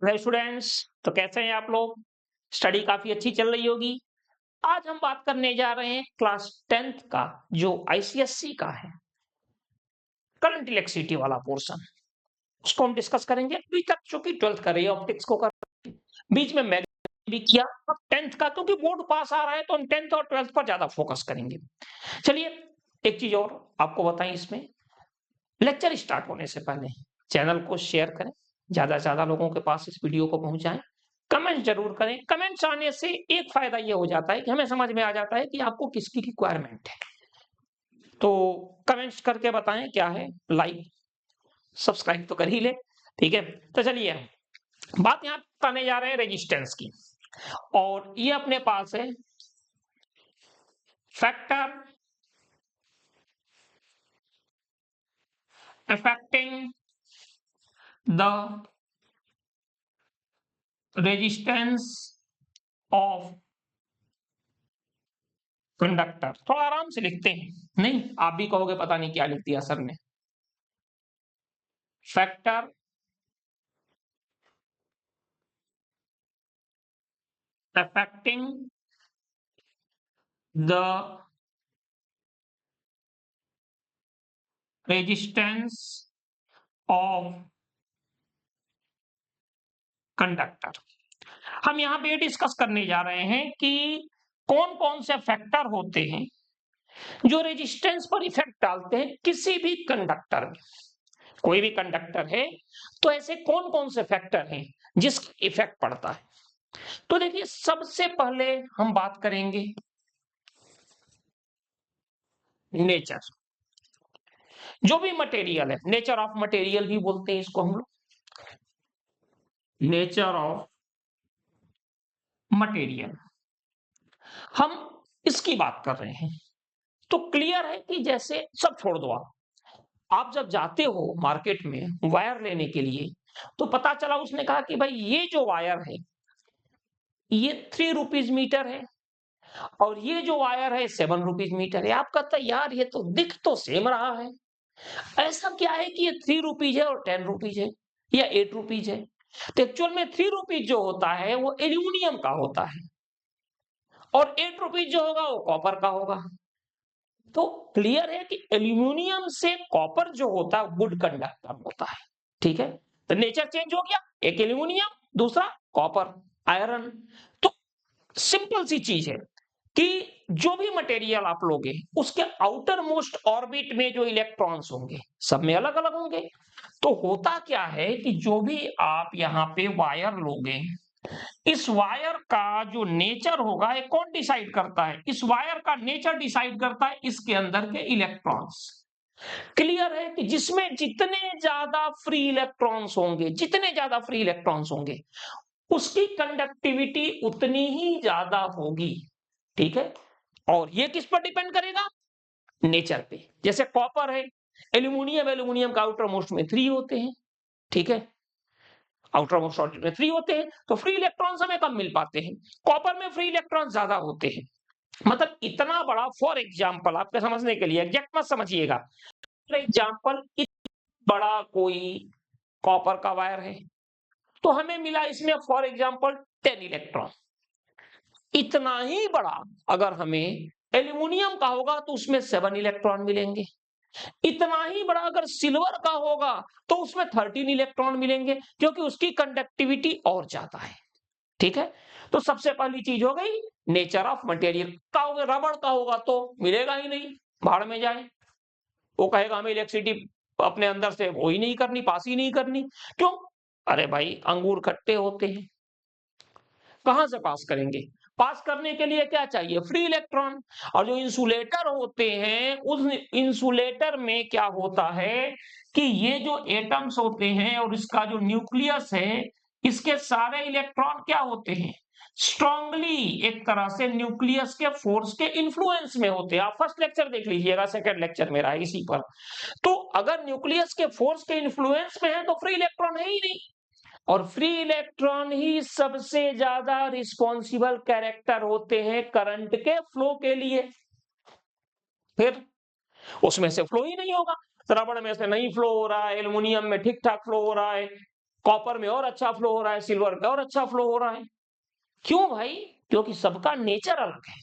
Hello students. तो कैसे हैं आप लोग? स्टडी काफी अच्छी चल रही होगी। आज हम बात करने जा रहे हैं क्लास 10th का, जो आईसीएससी का है, करंट इलेक्ट्रिसिटी वाला पोर्शन। उसको हम डिस्कस करेंगे। अभी तक चूंकि 12th कर रही है, ऑप्टिक्स को कर बीच में मैथ भी किया। अब 10th का क्योंकि बोर्ड पास आ रहा है तो हम 10th और 12th पर ज्यादा फोकस करेंगे। चलिए, एक चीज और आपको बताएं, इसमें लेक्चर स्टार्ट होने से पहले चैनल को शेयर करें, ज्यादा से ज्यादा लोगों के पास इस वीडियो को पहुंचाएं। कमेंट जरूर करें। कमेंट्स आने से एक फायदा ये हो जाता है कि हमें समझ में आ जाता है कि आपको किसकी रिक्वायरमेंट है। तो कमेंट्स करके बताएं क्या है। लाइक सब्सक्राइब तो कर ही ले। ठीक है, तो चलिए बात यहाँ करने जा रहे हैं रेजिस्टेंस की। और ये अपने पास है factor affecting the resistance of conductor. थोड़ा आराम से लिखते हैं, नहीं आप भी कहोगे पता नहीं क्या लिख दिया सर ने। Factor affecting the resistance of conductor. हम यहाँ पे डिस्कस करने जा रहे हैं कि कौन कौन से फैक्टर होते हैं जो रेजिस्टेंस पर इफेक्ट डालते हैं किसी भी कंडक्टर में। कोई भी कंडक्टर है तो ऐसे कौन कौन से फैक्टर हैं जिसका इफेक्ट पड़ता है। तो देखिए, सबसे पहले हम बात करेंगे नेचर। जो भी मटेरियल है, नेचर ऑफ मटेरियल भी बोलते हैं इसको हम लोग, नेचर ऑफ मटेरियल। हम इसकी बात कर रहे हैं। तो क्लियर है कि जैसे सब छोड़ दो, आप जब जाते हो मार्केट में वायर लेने के लिए तो पता चला उसने कहा कि भाई ये जो वायर है ये 3 रुपीज मीटर है और ये जो वायर है 7 रुपीज मीटर है। आप कहता है यार ये तो दिख तो सेम रहा है, ऐसा क्या है कि ये 3 रुपीज है और 10 रुपीज है या 8 रुपीज है। तो एक्चुअल में 3 रुपीज जो होता है वो एल्यूमिनियम का होता है और 8 रुपीज जो होगा वो कॉपर का होगा। तो क्लियर है कि एल्यूमिनियम से कॉपर जो होता है गुड कंडक्टर होता है। ठीक है, तो नेचर चेंज हो गया, एक एल्यूमिनियम दूसरा कॉपर आयरन। तो सिंपल सी चीज है कि जो भी मटेरियल आप लोगे उसके आउटर मोस्ट ऑर्बिट में जो इलेक्ट्रॉन्स होंगे सब में अलग अलग होंगे। तो होता क्या है कि जो भी आप यहाँ पे वायर लोगे, इस वायर का जो नेचर होगा ये कौन डिसाइड करता है? इस वायर का नेचर डिसाइड करता है इसके अंदर के इलेक्ट्रॉन्स। क्लियर है कि जिसमें जितने ज्यादा फ्री इलेक्ट्रॉन्स होंगे, जितने ज्यादा फ्री इलेक्ट्रॉन्स होंगे उसकी कंडक्टिविटी उतनी ही ज्यादा होगी। ठीक है, और ये किस पर डिपेंड करेगा? नेचर पे। जैसे कॉपर है, एल्यूमिनियम, एल्यूमिनियम का आउटर मोस्ट में 3 होते हैं। ठीक है, आउटर मोस्ट ऑर्बिट में 3 होते हैं तो फ्री इलेक्ट्रॉन्स हमें कम मिल पाते हैं। कॉपर में फ्री इलेक्ट्रॉन ज्यादा होते हैं। मतलब इतना बड़ा, फॉर एग्जाम्पल आपके समझने के लिए, एग्जैक्ट मत समझिएगा, फॉर एग्जाम्पल इतना बड़ा कोई कॉपर का वायर है तो हमें मिला इसमें फॉर एग्जाम्पल 10 इलेक्ट्रॉन। इतना ही बड़ा अगर हमें एल्यूमिनियम का होगा तो उसमें 7 इलेक्ट्रॉन मिलेंगे। इतना ही बड़ा अगर सिल्वर का होगा तो उसमें 13 इलेक्ट्रॉन मिलेंगे, क्योंकि उसकी कंडक्टिविटी और ज्यादा है। ठीक है, तो सबसे पहली चीज हो गई नेचर ऑफ मटेरियल। का होगा रबड़ का होगा तो मिलेगा ही नहीं, भाड़ में जाए। वो कहेगा हमें इलेक्ट्रिसिटी अपने अंदर से वो ही नहीं करनी, पास ही नहीं करनी। क्यों? अरे भाई अंगूर खट्टे होते हैं, कहां से पास करेंगे? पास करने के लिए क्या चाहिए? Free electron. और जो इंसुलेटर होते हैं उस इंसुलेटर में क्या होता है कि ये जो एटम्स होते हैं और इसका जो न्यूक्लियस है, इसके सारे इलेक्ट्रॉन क्या होते हैं? स्ट्रांगली एक तरह से न्यूक्लियस के फोर्स के इन्फ्लुएंस में होते हैं। आप फर्स्ट लेक्चर देख लीजिएगा, सेकंड लेक्चर मेरा है इसी पर। तो अगर न्यूक्लियस के फोर्स के इन्फ्लुएंस में है तो फ्री इलेक्ट्रॉन है ही नहीं। और फ्री इलेक्ट्रॉन ही सबसे ज्यादा रिस्पॉन्सिबल कैरेक्टर होते हैं करंट के फ्लो के लिए। फिर उसमें से फ्लो ही नहीं होगा, रबड़ में से नहीं फ्लो हो रहा है, एल्युमिनियम में ठीक ठाक फ्लो हो रहा है, कॉपर में और अच्छा फ्लो हो रहा है, सिल्वर में और अच्छा फ्लो हो रहा है। क्यों भाई? क्योंकि सबका नेचर अलग है।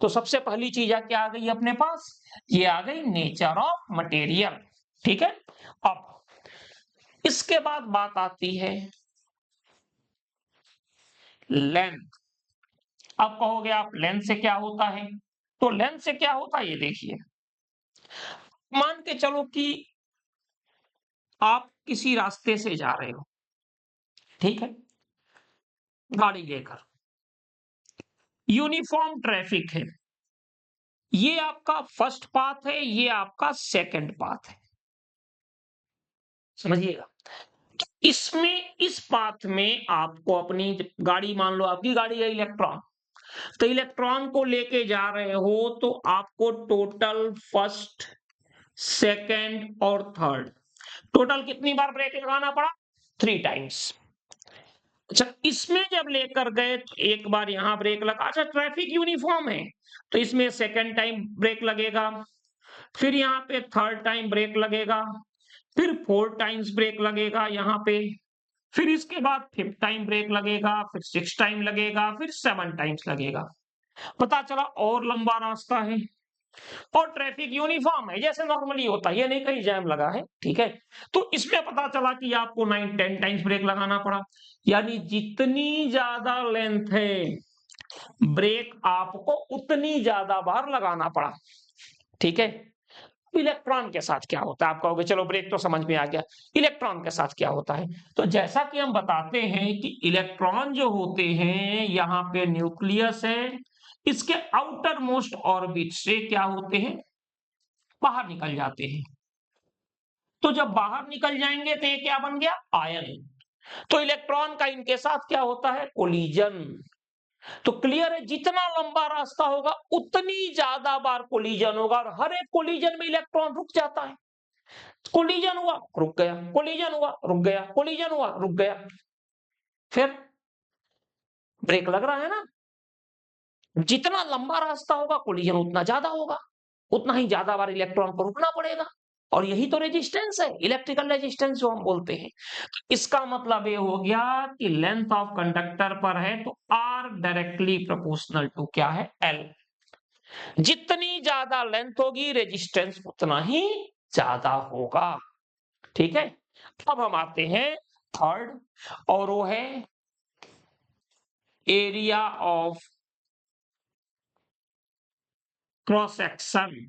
तो सबसे पहली चीज क्या आ गई अपने पास? ये आ गई नेचर ऑफ मटेरियल। ठीक है। अब इसके बाद बात आती है लेंथ। अब कहोगे आप लेंथ से क्या होता है? तो लेंथ से क्या होता है ये देखिए। मान के चलो कि आप किसी रास्ते से जा रहे हो, ठीक है, गाड़ी लेकर, यूनिफॉर्म ट्रैफिक है, ये आपका फर्स्ट पाथ है, ये आपका सेकंड पाथ है, समझिएगा। इसमें इस पाथ में आपको अपनी गाड़ी, मान लो आपकी गाड़ी है इलेक्ट्रॉन, तो इलेक्ट्रॉन को लेके जा रहे हो, तो आपको टोटल फर्स्ट, सेकंड और थर्ड, टोटल कितनी बार ब्रेक लगाना पड़ा? 3 टाइम्स। अच्छा, इसमें जब लेकर गए तो एक बार यहां ब्रेक लगा, अच्छा ट्रैफिक यूनिफॉर्म है तो इसमें सेकंड टाइम ब्रेक लगेगा, फिर यहाँ पे थर्ड टाइम ब्रेक लगेगा, फिर 4 टाइम्स ब्रेक लगेगा यहाँ पे, फिर इसके बाद 5th टाइम ब्रेक लगेगा, फिर 6 टाइम लगेगा, फिर 7 टाइम्स लगेगा। पता चला और लंबा रास्ता है और ट्रैफिक यूनिफॉर्म है, जैसे नॉर्मली होता है, ये नहीं कहीं जैम लगा है, ठीक है। तो इसमें पता चला कि आपको 9-10 टाइम्स ब्रेक लगाना पड़ा। यानी जितनी ज्यादा लेंथ है, ब्रेक आपको उतनी ज्यादा बार लगाना पड़ा, ठीक है। इलेक्ट्रॉन के साथ क्या होता है? आप कहोगे चलो ब्रेक तो समझ में आ गया, इलेक्ट्रॉन के साथ क्या होता है? तो जैसा कि हम बताते हैं कि इलेक्ट्रॉन जो होते हैं, यहाँ पे न्यूक्लियस है, इसके आउटर मोस्ट ऑर्बिट से क्या होते हैं? बाहर निकल जाते हैं। तो जब बाहर निकल जाएंगे तो ये क्या बन गया? आयन। तो इलेक्ट्रॉन का इनके साथ क्या होता है? कोलिजन। तो क्लियर है, जितना लंबा रास्ता होगा उतनी ज्यादा बार कोलिजन होगा, और हर एक कोलिजन में इलेक्ट्रॉन रुक जाता है। कोलिजन हुआ, रुक गया, कोलिजन हुआ, रुक गया, कोलिजन हुआ, रुक गया, फिर ब्रेक लग रहा है ना। जितना लंबा रास्ता होगा कोलिजन उतना ज्यादा होगा, उतना ही ज्यादा बार इलेक्ट्रॉन को रुकना पड़ेगा। और यही तो रेजिस्टेंस है, इलेक्ट्रिकल रेजिस्टेंस जो हम बोलते हैं। इसका मतलब ये हो गया कि लेंथ ऑफ कंडक्टर पर है तो आर डायरेक्टली प्रोपोर्शनल टू क्या है? एल। जितनी ज्यादा लेंथ होगी रेजिस्टेंस उतना ही ज्यादा होगा, ठीक है। अब हम आते हैं थर्ड, और वो है area of cross section.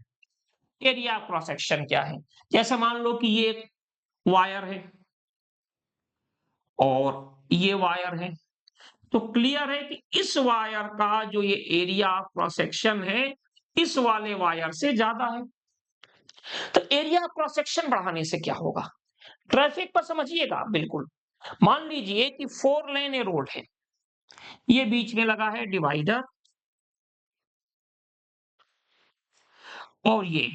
Area cross section क्या है? जैसे मान लो कि ये एक वायर है और ये वायर है, तो क्लियर है कि इस वायर का जो ये एरिया ऑफ क्रॉस सेक्शन है, इस वाले वायर से ज्यादा है। तो एरिया ऑफ क्रॉस सेक्शन बढ़ाने से क्या होगा? ट्रैफिक पर समझिएगा बिल्कुल। मान लीजिए कि 4 लेन ए रोड है, ये बीच में लगा है डिवाइडर, और ये,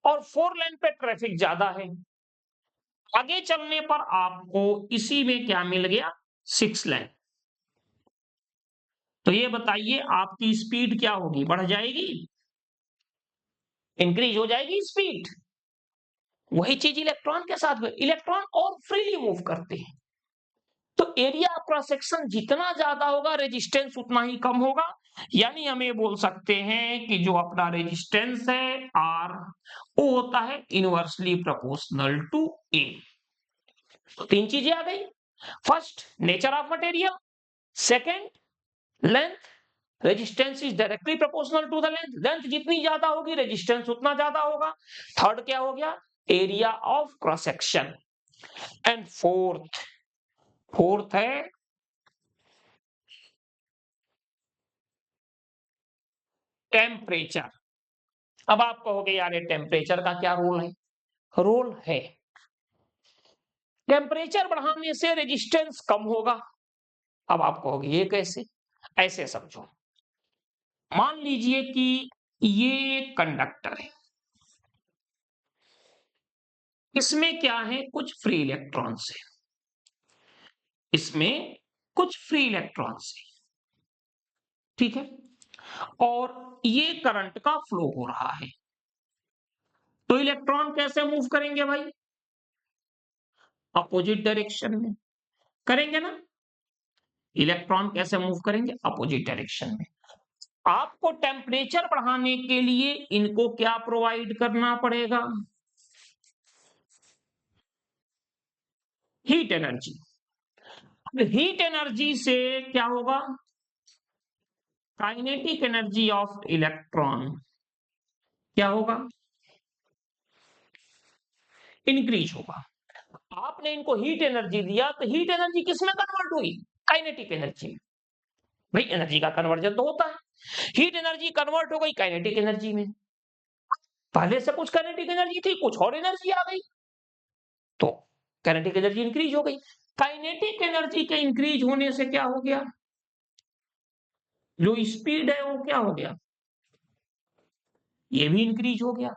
और 4 लेन पे ट्रैफिक ज्यादा है। आगे चलने पर आपको इसी में क्या मिल गया? 6 लेन। तो ये बताइए आपकी स्पीड क्या होगी? बढ़ जाएगी, इंक्रीज हो जाएगी स्पीड। वही चीज इलेक्ट्रॉन के साथ हुई, इलेक्ट्रॉन और फ्रीली मूव करते हैं। तो एरिया क्रॉस सेक्शन जितना ज्यादा होगा रेजिस्टेंस उतना ही कम होगा। यानी हम ये बोल सकते हैं कि जो अपना रेजिस्टेंस है आर, वो होता है इनवर्सली प्रोपोर्शनल टू ए। तो 3 चीजें आ गई। First, nature of material. Second, length. Resistance is directly proportional to the length, length जितनी ज्यादा होगी रेजिस्टेंस उतना ज्यादा होगा। थर्ड क्या हो गया? Area of cross section. And fourth, fourth है टेम्परेचर। अब आप कहोगे यार ये टेम्परेचर का क्या रोल है? रोल है, टेम्परेचर बढ़ाने से रेजिस्टेंस कम होगा। अब आप कहोगे ये कैसे? ऐसे समझो, मान लीजिए कि ये कंडक्टर है, इसमें क्या है? कुछ फ्री इलेक्ट्रॉन्स है, इसमें कुछ फ्री इलेक्ट्रॉन्स है, ठीक है। और ये करंट का फ्लो हो रहा है, तो इलेक्ट्रॉन कैसे मूव करेंगे भाई? अपोजिट डायरेक्शन में करेंगे ना। इलेक्ट्रॉन कैसे मूव करेंगे? अपोजिट डायरेक्शन में। आपको टेम्परेचर बढ़ाने के लिए इनको क्या प्रोवाइड करना पड़ेगा? Heat energy. हीट एनर्जी से क्या होगा? काइनेटिक एनर्जी ऑफ इलेक्ट्रॉन क्या होगा? इंक्रीज होगा। आपने इनको हीट एनर्जी दिया तो हीट एनर्जी किस में कन्वर्ट हुई? काइनेटिक एनर्जी में। भाई एनर्जी का कन्वर्जन तो होता है। हीट एनर्जी कन्वर्ट हो गई काइनेटिक एनर्जी में। पहले से कुछ काइनेटिक एनर्जी थी, कुछ और एनर्जी आ गई, तो काइनेटिक एनर्जी इंक्रीज हो गई। काइनेटिक एनर्जी के इंक्रीज होने से क्या हो गया? जो स्पीड है वो क्या हो गया? ये भी इंक्रीज हो गया।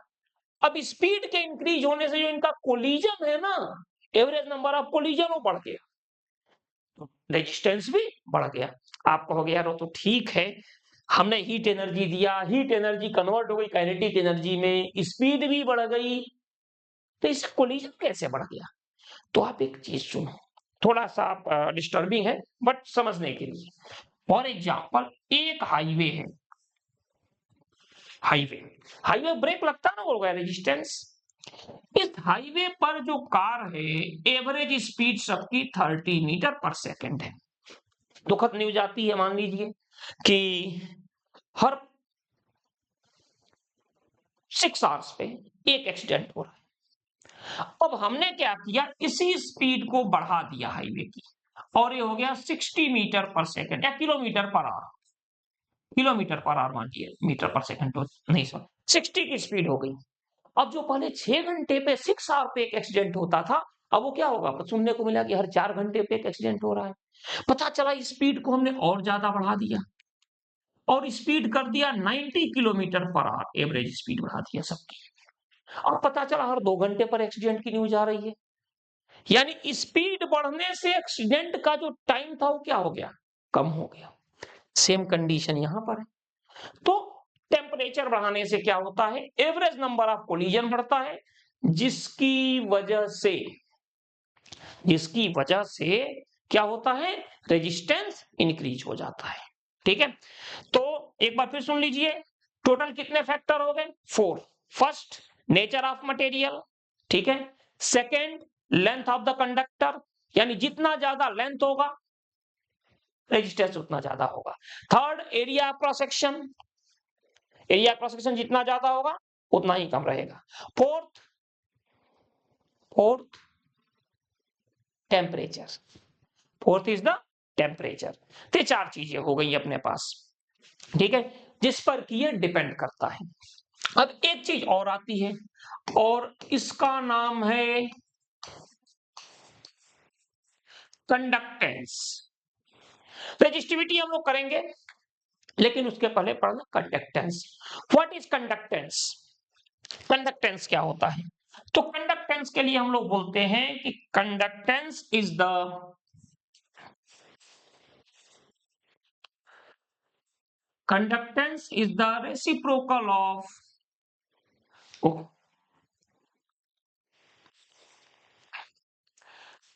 अब स्पीड के इंक्रीज होने से जो इनका कोलिजन है ना, एवरेज नंबर ऑफ कोलिजन वो बढ़ गया, तो रेजिस्टेंस भी बढ़ गया। आप कहोगे यार वो तो ठीक है, हमने हीट एनर्जी दिया, हीट एनर्जी कन्वर्ट हो गई काइनेटिक एनर्जी में, स्पीड भी बढ़ गई, तो इससे कोलिजन कैसे बढ़ गया? तो आप एक चीज सुनो, थोड़ा सा डिस्टर्बिंग है बट समझने के लिए। फॉर एग्जाम्पल एक हाईवे है, हाईवे हाईवे ब्रेक लगता है ना, वो रेजिस्टेंस। इस हाईवे पर जो कार है, एवरेज स्पीड सबकी 30 मीटर पर सेकेंड है। दुखद न्यूज आती है, मान लीजिए कि हर 6 आवर्स पे एक एक्सीडेंट हो रहा है। अब हमने क्या किया, इसी स्पीड को बढ़ा दिया हाईवे की, और ये हो गया 60 मीटर पर सेकेंड या kilometre per hour. Kilometre per hour मानिए, मीटर पर सेकंड तो नहीं, सर 60 की स्पीड हो गई। अब जो पहले 6 घंटे पे 6 आवर पे एक एक्सीडेंट होता था, अब वो क्या होगा? सुनने को मिला कि हर 4 घंटे पे एक एक्सीडेंट हो रहा है। पता चला स्पीड को हमने और ज्यादा बढ़ा दिया, और स्पीड कर दिया 90 kilometre per hour, average speed बढ़ा दिया सबकी। और पता चला हर 2 घंटे पर एक्सीडेंट की न्यूज आ रही है। यानी स्पीड बढ़ने से एक्सीडेंट का जो टाइम था वो क्या हो गया? कम हो गया। सेम कंडीशन यहां पर है। तो टेम्परेचर बढ़ाने से क्या होता है? एवरेज नंबर ऑफ कोलिजन बढ़ता है, जिसकी वजह से क्या होता है? रेजिस्टेंस इंक्रीज हो जाता है। ठीक है, तो एक बार फिर सुन लीजिए, टोटल कितने फैक्टर हो गए? 4। फर्स्ट, नेचर ऑफ मटेरियल, ठीक है। Second, length of the conductor, यानी जितना ज्यादा लेंथ होगा रेजिस्टेंस उतना ज्यादा होगा। Third, area cross section, area cross section जितना ज्यादा होगा उतना ही कम रहेगा। Fourth temperature, fourth is the temperature. तो 4 चीजें हो गई अपने पास, ठीक है, जिस पर कि ये डिपेंड करता है। अब एक चीज और आती है, और इसका नाम है कंडक्टेंस। रेजिस्टिविटी हम लोग करेंगे, लेकिन उसके पहले पढ़ना conductance. What is conductance? Conductance क्या होता है? तो कंडक्टेंस के लिए हम लोग बोलते हैं कि conductance is the reciprocal of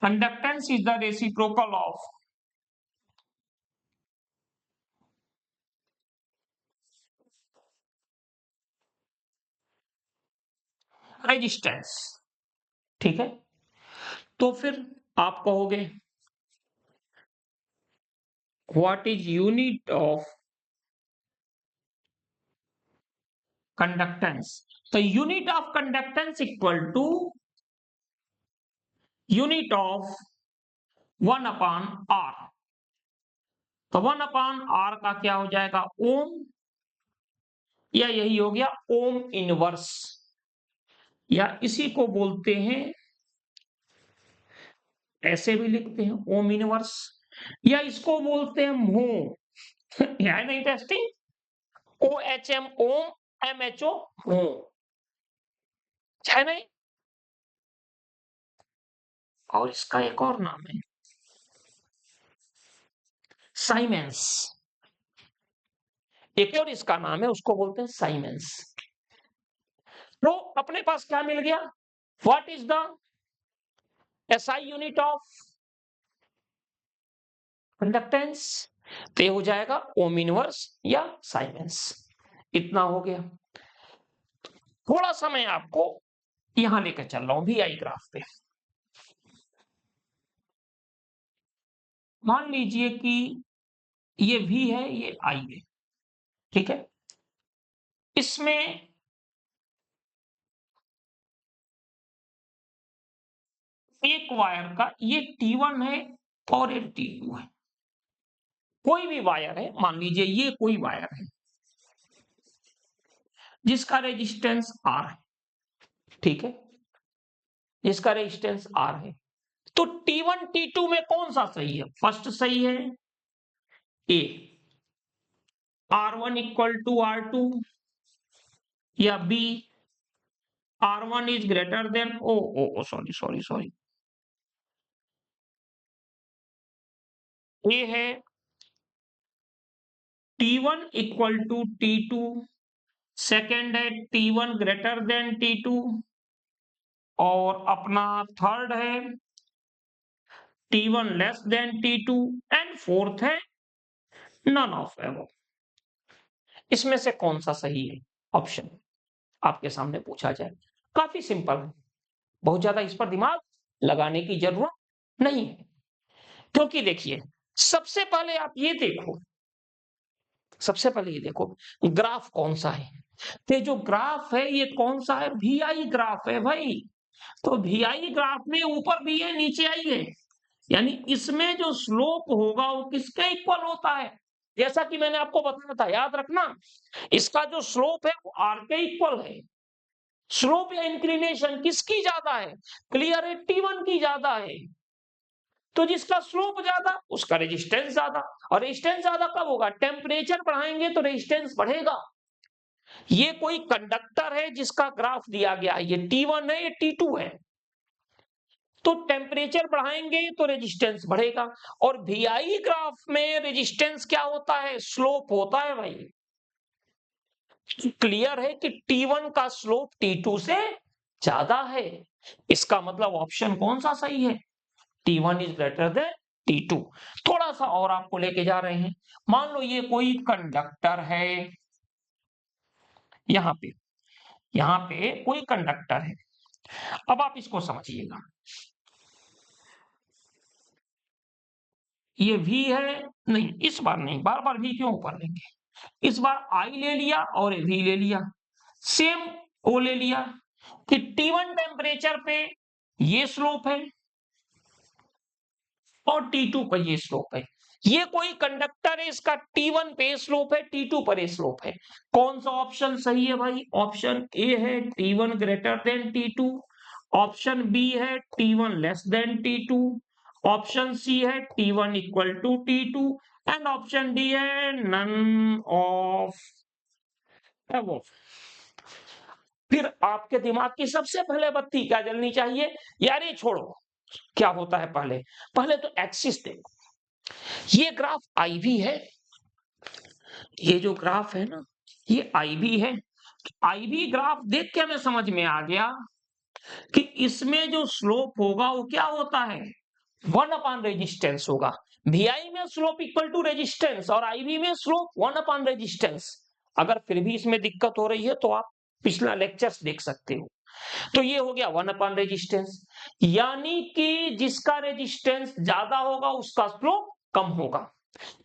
conductance is the reciprocal of resistance. ठीक है, तो फिर आप कहोगे what is unit of conductance? तो unit of conductance equal to unit of 1/r। तो 1/r का क्या हो जाएगा? ओम, या यही हो गया ओम इनवर्स, या इसी को बोलते हैं, ऐसे भी लिखते हैं ओम इनवर्स, या इसको बोलते हैं म्हो। है ना इंटरेस्टिंग? OHM ओम, MHO म्हो, है नहीं? और इसका एक और नाम है साइमेंस। एक और इसका नाम है, उसको बोलते हैं साइमेंस। तो अपने पास क्या मिल गया? What is the SI unit of conductance, तो ये हो जाएगा ओम इनवर्स या साइमेंस। इतना हो गया। थोड़ा सा मैं आपको यहां लेकर चल रहा हूं VI ग्राफ पे। मान लीजिए कि ये V है, ये I है, ठीक है। इसमें एक वायर का ये T1 है और ये T2 है। कोई भी वायर है, मान लीजिए ये कोई वायर है जिसका रेजिस्टेंस R है, ठीक है, जिसका रेजिस्टेंस R है। तो T1 T2 में कौन सा सही है? फर्स्ट सही है ए, R1 इक्वल टू R2, या B, R1 is greater than oh sorry sorry sorry, A है T1 equal to T2, second है T1 ग्रेटर देन T2, और अपना थर्ड है T1 less than T2, and fourth है none of above. इसमें से कौन सा सही है? ऑप्शन आपके सामने पूछा जाए। काफी सिंपल है, बहुत ज्यादा इस पर दिमाग लगाने की जरूरत नहीं है। क्योंकि देखिए, सबसे पहले आप ये देखो, सबसे पहले ये देखो ग्राफ कौन सा है। तो जो ग्राफ है ये कौन सा है? VI ग्राफ है भाई। तो VI ग्राफ में ऊपर भी है, नीचे आई है, यानी इसमें जो स्लोप होगा वो किसके इक्वल होता है? जैसा कि मैंने आपको बताया था, याद रखना, इसका जो स्लोप है वो R के इक्वल है। स्लोप या इंक्लिनेशन किसकी ज्यादा है? क्लियर है, T1 की ज्यादा है। तो जिसका स्लोप ज्यादा उसका रेजिस्टेंस ज्यादा, और रेजिस्टेंस ज्यादा कब होगा? टेम्परेचर बढ़ाएंगे तो रेजिस्टेंस बढ़ेगा। ये कोई कंडक्टर है जिसका ग्राफ दिया गया है, ये T1 है, ये T2 है। तो टेम्परेचर बढ़ाएंगे तो रेजिस्टेंस बढ़ेगा, और VI ग्राफ में रेजिस्टेंस क्या होता है? स्लोप होता है भाई। क्लियर है कि T1 का स्लोप T2 से ज्यादा है। इसका मतलब ऑप्शन कौन सा सही है? T1 is greater then T2। थोड़ा सा और आपको लेके जा रहे हैं। मान लो ये कोई कंडक्टर है, यहां पे कोई कंडक्टर है। अब आप इसको समझिएगा, ये V है, नहीं इस बार नहीं, बार बार V क्यों ऊपर लेंगे, इस बार I ले लिया और V ले लिया, सेम O ले लिया कि T1 टेम्परेचर पे ये स्लोप है और T2 पर ये स्लोप है। ये कोई कंडक्टर है, इसका T1 पे स्लोप है, T2 पर स्लोप है। कौन सा ऑप्शन सही है भाई? ऑप्शन ए है T1 greater than T2, option B है T1 less than T2, option C है T1 equal to T2, and option D है नन ऑफ एबव। फिर आपके दिमाग की सबसे पहले बत्ती क्या जलनी चाहिए? यार ये छोड़ो, क्या होता है पहले, पहले तो एक्सिस देखो। ये ग्राफ IV है, ये जो ग्राफ है ना ये IV है। IV ग्राफ देख के हमें समझ में आ गया कि इसमें जो स्लोप होगा वो क्या होता है? 1 अपॉन रेजिस्टेंस होगा। VI में स्लोप इक्वल टू रेजिस्टेंस और IV में स्लोप 1 अपॉन रेजिस्टेंस। अगर फिर भी इसमें दिक्कत हो रही है तो आप पिछला लेक्चर्स देख सकते हो। तो ये हो गया 1 अपॉन रेजिस्टेंस, यानी कि जिसका रेजिस्टेंस ज्यादा होगा उसका स्लोप कम होगा।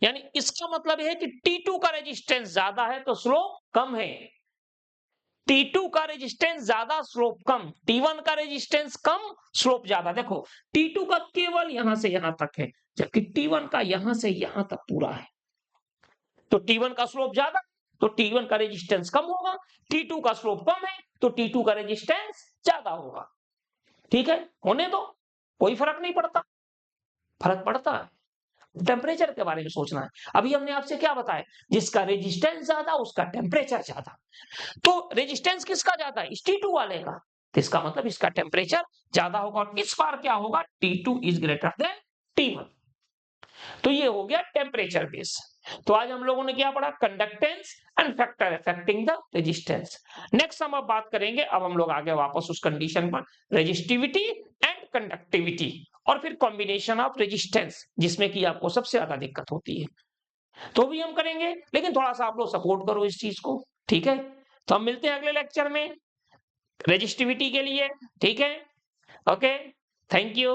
यानी इसका मतलब है कि T2 का रेजिस्टेंस ज्यादा है तो स्लोप कम है। T2 का रेजिस्टेंस ज्यादा स्लोप कम, T1 का रेजिस्टेंस कम स्लोप ज्यादा। देखो T2 का केवल यहां से यहां तक है, जबकि T1 का यहां से यहां तक पूरा है। तो T1 का स्लोप ज्यादा तो T1 का रेजिस्टेंस कम होगा, T2 का स्लोप कम है तो T2 का रेजिस्टेंस ज्यादा होगा। ठीक है, होने दो, कोई फर्क नहीं पड़ता। फर्क पड़ता है, टेम्परेचर के बारे में सोचना है। अभी हमने आपसे क्या बताया? जिसका रेजिस्टेंस ज्यादा उसका टेम्परेचर ज्यादा। तो रेजिस्टेंस किसका ज्यादा है? इस T2 वाले का, तो इसका मतलब इसका टेम्परेचर ज्यादा होगा। और इस बार क्या होगा? T2 is greater then T1। तो ये हो गया टेम्परेचर बेस। तो आज हम लोगों ने क्या पढ़ा? Conductance and factor affecting the resistance. Next हम अब बात करेंगे, अब हम लोग आगे वापस उस कंडीशन पर, रेजिस्टिविटी एंड कंडक्टिविटी और फिर कॉम्बिनेशन ऑफ रेजिस्टेंस, जिसमें कि आपको सबसे ज्यादा दिक्कत होती है, तो भी हम करेंगे, लेकिन थोड़ा सा आप लोग सपोर्ट करो इस चीज को। ठीक है, तो हम मिलते हैं अगले लेक्चर में रेजिस्टिविटी के लिए। ठीक है, ओके, थैंक यू।